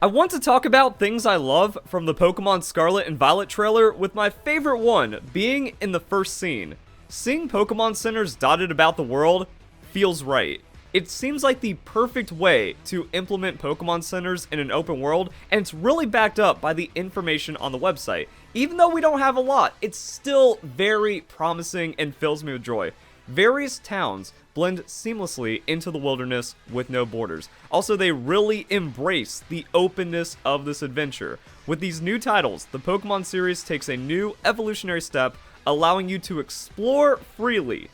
I want to talk about things I love from the Pokemon Scarlet and Violet trailer, with my favorite one being in the first scene. Seeing Pokemon centers dotted about the world feels right. It seems like the perfect way to implement Pokemon centers in an open world, and it's really backed up by the information on the website. Even though we don't have a lot, it's still very promising and fills me with joy. Various towns blend seamlessly into the wilderness with no borders. Also, they really embrace the openness of this adventure. With these new titles, the Pokemon series takes a new evolutionary step, allowing you to explore freely.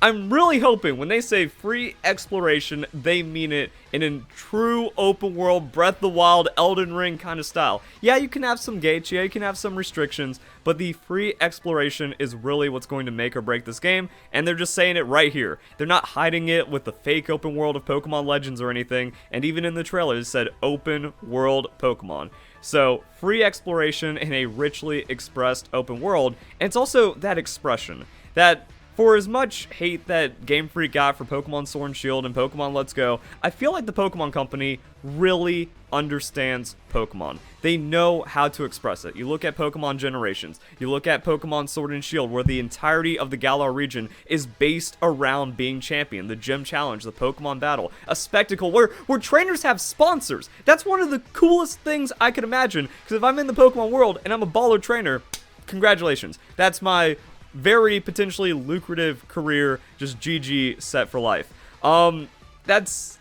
I'm really hoping when they say free exploration, they mean it in a true open world, Breath of the Wild, Elden Ring kind of style. Yeah, you can have some gates, yeah, you can have some restrictions, but the free exploration is really what's going to make or break this game, and they're just saying it right here. They're not hiding it with the fake open world of Pokemon Legends or anything, and even in the trailer it said open world Pokemon. So, free exploration in a richly expressed open world, and it's also that expression that for as much hate that Game Freak got for Pokemon Sword and Shield and Pokemon Let's Go, I feel like the Pokemon Company really understands Pokemon. They know how to express it. You look at Pokemon Generations, you look at Pokemon Sword and Shield, where the entirety of the Galar region is based around being champion, the Gym Challenge, the Pokemon Battle, a spectacle where trainers have sponsors. That's one of the coolest things I could imagine, because if I'm in the Pokemon world and I'm a baller trainer, congratulations. That's my very potentially lucrative career, just GG, set for life. That's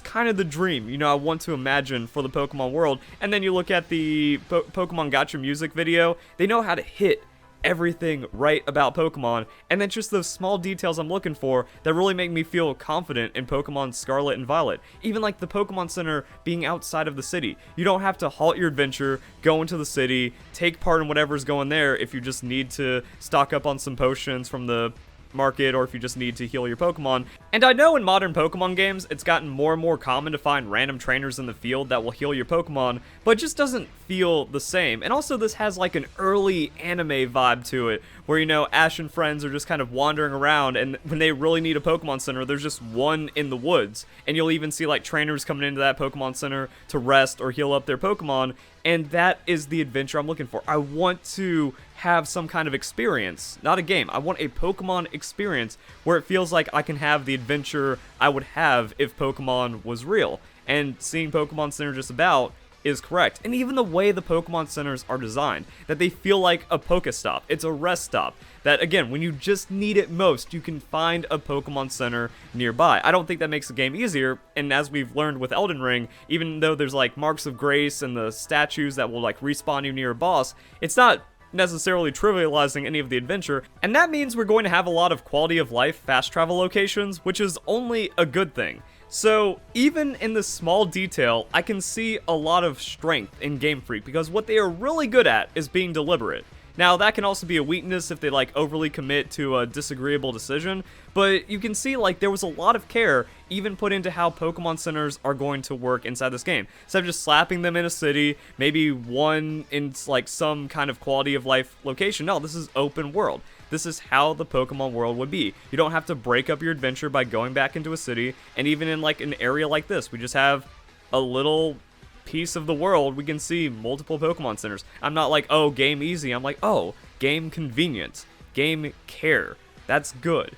kind of the dream, you know, I want to imagine for the Pokemon world. And then you look at the Pokemon Gotcha music video, they know how to hit everything right about Pokemon, and then just those small details I'm looking for that really make me feel confident in Pokemon Scarlet and Violet. Even like the Pokemon Center being outside of the city. You don't have to halt your adventure, go into the city, take part in whatever's going there if you just need to stock up on some potions from the market, or if you just need to heal your Pokemon. And I know in modern Pokemon games, it's gotten more and more common to find random trainers in the field that will heal your Pokemon, but it just doesn't feel the same. And also this has like an early anime vibe to it, where, you know, Ash and friends are just kind of wandering around, and when they really need a Pokemon Center, there's just one in the woods. And you'll even see like trainers coming into that Pokemon Center to rest or heal up their Pokemon, and that is the adventure I'm looking for. I want to have some kind of experience, not a game. I want a Pokemon experience where it feels like I can have the adventure I would have if Pokemon was real. And seeing Pokemon Center just about is correct. And even the way the Pokemon Centers are designed, that they feel like a Pokestop. It's a rest stop. That, again, when you just need it most, you can find a Pokemon Center nearby. I don't think that makes the game easier, and as we've learned with Elden Ring, even though there's like Marks of Grace and the statues that will like respawn you near a boss, it's not necessarily trivializing any of the adventure, and that means we're going to have a lot of quality of life fast travel locations, which is only a good thing. So even in this small detail, I can see a lot of strength in Game Freak, because what they are really good at is being deliberate. Now, that can also be a weakness if they like overly commit to a disagreeable decision, but you can see like there was a lot of care even put into how Pokemon Centers are going to work inside this game. Instead of just slapping them in a city, maybe one in like some kind of quality of life location. No, this is open world. This is how the Pokemon world would be. You don't have to break up your adventure by going back into a city, and even in like an area like this, we just have a little piece of the world, we can see multiple Pokemon Centers. I'm not like, oh, game easy. I'm like, oh, game convenient, game care. That's good.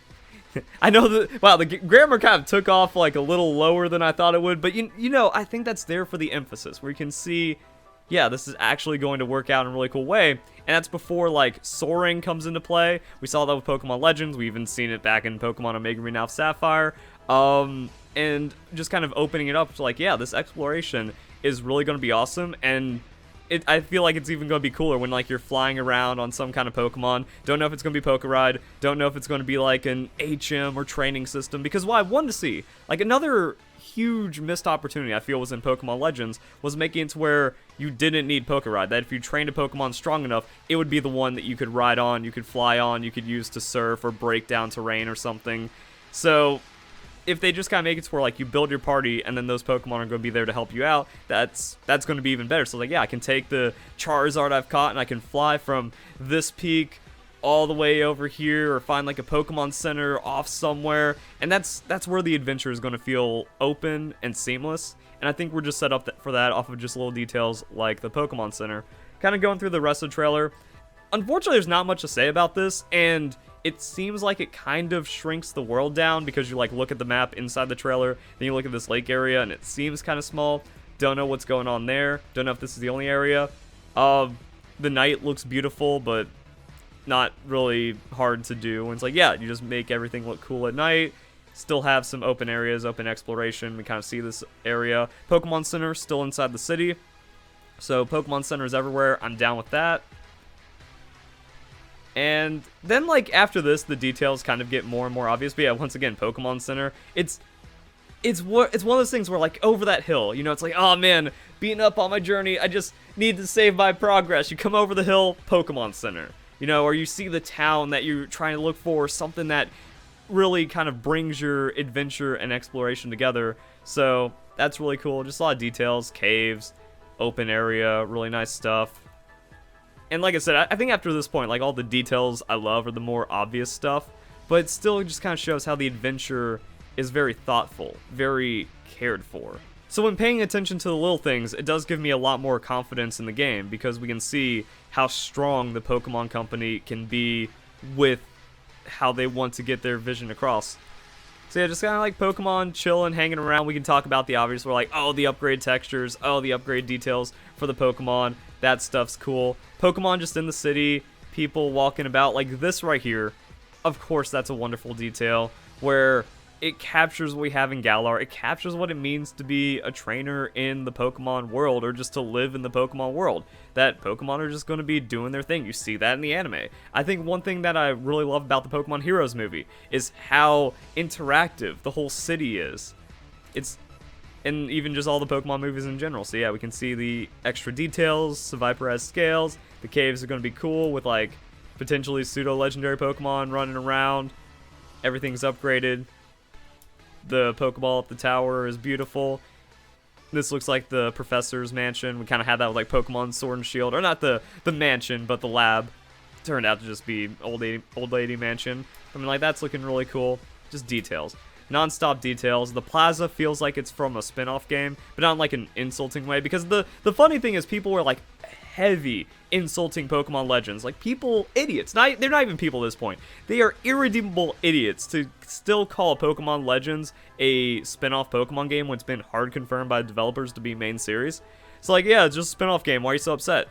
I know that, wow, the grammar kind of took off like a little lower than I thought it would, but you know, I think that's there for the emphasis, where you can see, yeah, this is actually going to work out in a really cool way. And that's before like soaring comes into play. We saw that with Pokemon Legends. We even seen it back in Pokemon Omega Green Alpha Sapphire. And just kind of opening it up to like, yeah, this exploration is really going to be awesome. And I feel like it's even going to be cooler when like you're flying around on some kind of Pokemon. Don't know if it's going to be Poke Ride. Don't know if it's going to be like an HM or training system. Because what I wanted to see, like another huge missed opportunity I feel was in Pokemon Legends, was making it to where you didn't need Poke Ride. That if you trained a Pokemon strong enough, it would be the one that you could ride on, you could fly on, you could use to surf or break down terrain or something. So if they just kind of make it to where like you build your party and then those Pokemon are going to be there to help you out, that's going to be even better. So like, yeah, I can take the Charizard I've caught and I can fly from this peak all the way over here, or find like a Pokemon Center off somewhere, and that's where the adventure is going to feel open and seamless. And I think we're just set up for that off of just little details like the Pokemon Center. Kind of going through the rest of the trailer. Unfortunately, there's not much to say about this, and it seems like it kind of shrinks the world down because you like look at the map inside the trailer, then you look at this lake area, and it seems kind of small. Don't know what's going on there. Don't know if this is the only area. The night looks beautiful, but not really hard to do. And it's like, yeah, you just make everything look cool at night. Still have some open areas, open exploration. We kind of see this area. Pokemon Center still inside the city. So Pokemon Center is everywhere. I'm down with that. And then, like, after this, the details kind of get more and more obvious. But yeah, once again, Pokemon Center. It's one of those things where, like, over that hill, you know, it's like, oh man, beating up on my journey, I just need to save my progress. You come over the hill, Pokemon Center. You know, or you see the town that you're trying to look for, something that really kind of brings your adventure and exploration together. So that's really cool. Just a lot of details, caves, open area, really nice stuff. And like I said, I think after this point, like, all the details I love are the more obvious stuff, but it still just kind of shows how the adventure is very thoughtful, very cared for. So when paying attention to the little things, it does give me a lot more confidence in the game, because we can see how strong the Pokemon Company can be with how they want to get their vision across. So yeah, just kind of like Pokemon chilling, hanging around. We can talk about the obvious. We're like, oh, the upgrade textures, oh, the upgrade details for the Pokemon. That stuff's cool. Pokemon just in the city, people walking about like this right here. Of course, that's a wonderful detail where it captures what we have in Galar. It captures what it means to be a trainer in the Pokemon world, or just to live in the Pokemon world. That Pokemon are just going to be doing their thing. You see that in the anime. I think one thing that I really love about the Pokemon Heroes movie is how interactive the whole city is. And even just all the Pokemon movies in general. So yeah, we can see the extra details. The Viper has scales. The caves are going to be cool with like potentially pseudo-legendary Pokemon running around. Everything's upgraded. The Pokeball up the tower is beautiful. This looks like the professor's mansion. We kind of had that with like Pokemon Sword and Shield. Or not the mansion, but the lab. Turned out to just be old lady mansion. I mean, like, that's looking really cool. Just details. Non-stop details. The plaza feels like it's from a spin-off game, but not in like an insulting way. Because the funny thing is, people were like heavy insulting Pokemon Legends. Like, people, idiots. They're not even people at this point. They are irredeemable idiots to still call Pokemon Legends a spin-off Pokemon game when it's been hard confirmed by developers to be main series. It's like, yeah, it's just a spin-off game. Why are you so upset?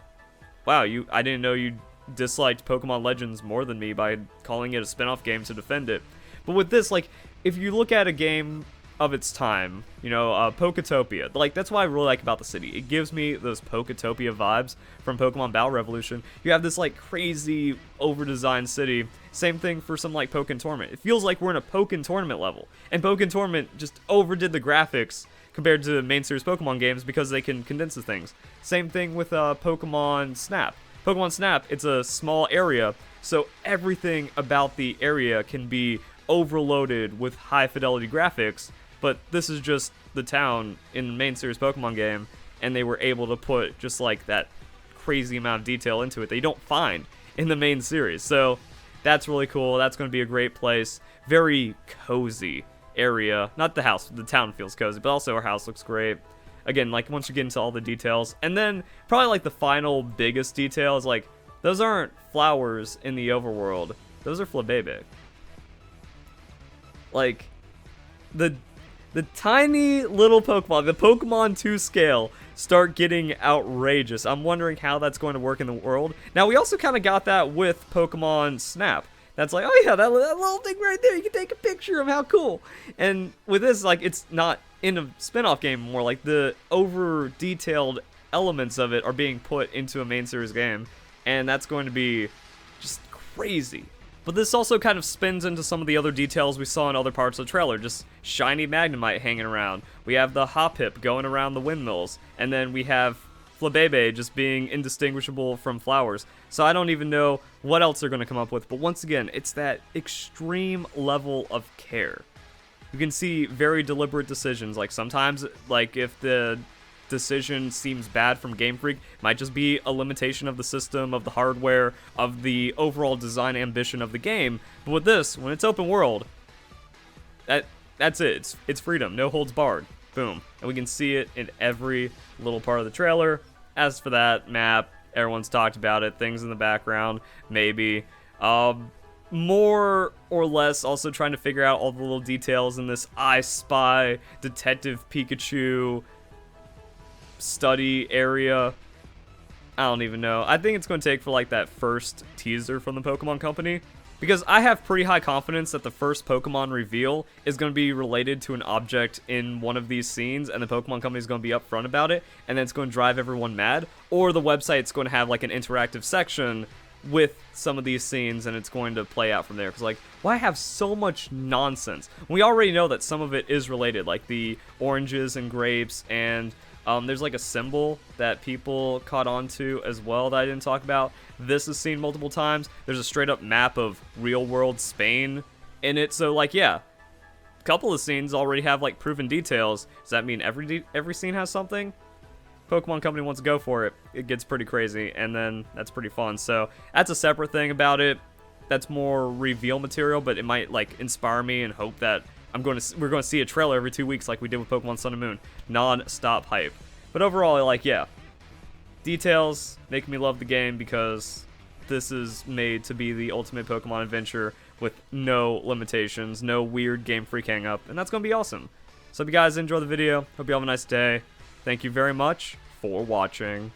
Wow, I didn't know you disliked Pokemon Legends more than me by calling it a spin-off game to defend it. But with this, like, if you look at a game of its time, you know, Poketopia, like, that's what I really like about the city. It gives me those Poketopia vibes from Pokemon Battle Revolution. You have this like crazy over-designed city. Same thing for some like Pokken Tournament. It feels like we're in a Pokken Tournament level, and Pokken Tournament just overdid the graphics compared to main series Pokemon games because they can condense the things. Same thing with Pokemon Snap. Pokemon Snap, it's a small area, so everything about the area can be overloaded with high fidelity graphics, but this is just the town in the main series Pokemon game, and they were able to put just like that crazy amount of detail into it that you don't find in the main series. So that's really cool. That's going to be a great place. Very cozy area. Not the house, the town feels cozy, but also our house looks great. Again, like, once you get into all the details, and then probably like the final biggest detail is like, those aren't flowers in the overworld, those are Flabébé. Like, the tiny little Pokemon, the Pokemon 2 scale, start getting outrageous. I'm wondering how that's going to work in the world. Now, we also kind of got that with Pokemon Snap. That's like, oh yeah, that little thing right there, you can take a picture of, how cool. And with this, like, it's not in a spin-off game more, like, the over-detailed elements of it are being put into a main series game, and that's going to be just crazy. But this also kind of spins into some of the other details we saw in other parts of the trailer. Just shiny Magnemite hanging around. We have the Hoppip going around the windmills. And then we have Flabébé just being indistinguishable from flowers. So I don't even know what else they're going to come up with. But once again, it's that extreme level of care. You can see very deliberate decisions. Like, sometimes, like, if the decision seems bad from Game Freak, it might just be a limitation of the system, of the hardware, of the overall design ambition of the game. But with this, when it's open world, that's it. It's freedom, no holds barred. Boom. And we can see it in every little part of the trailer. As for that map, everyone's talked about it. Things in the background, maybe. More or less also trying to figure out all the little details in this I Spy, Detective Pikachu study area. I don't even know. I think it's going to take for like that first teaser from the Pokemon Company, because I have pretty high confidence that the first Pokemon reveal is going to be related to an object in one of these scenes, and the Pokemon Company is going to be upfront about it, and then it's going to drive everyone mad. Or the website's going to have like an interactive section with some of these scenes, and it's going to play out from there. Because like, why have so much nonsense? We already know that some of it is related, like the oranges and grapes, and there's like a symbol that people caught on to as well that I didn't talk about. This is seen multiple times. There's a straight up map of real world Spain in it. So like, yeah, a couple of scenes already have like proven details. Does that mean every scene has something? Pokemon Company wants to go for it. It gets pretty crazy, and then that's pretty fun. So that's a separate thing about it. That's more reveal material, but it might like inspire me and hope that we're going to see a trailer every 2 weeks like we did with Pokemon Sun and Moon. Non-stop hype. But overall, like, yeah, details make me love the game, because this is made to be the ultimate Pokemon adventure with no limitations, no weird Game Freak hang up, and that's going to be awesome. So if you guys enjoy the video, hope you have a nice day. Thank you very much for watching.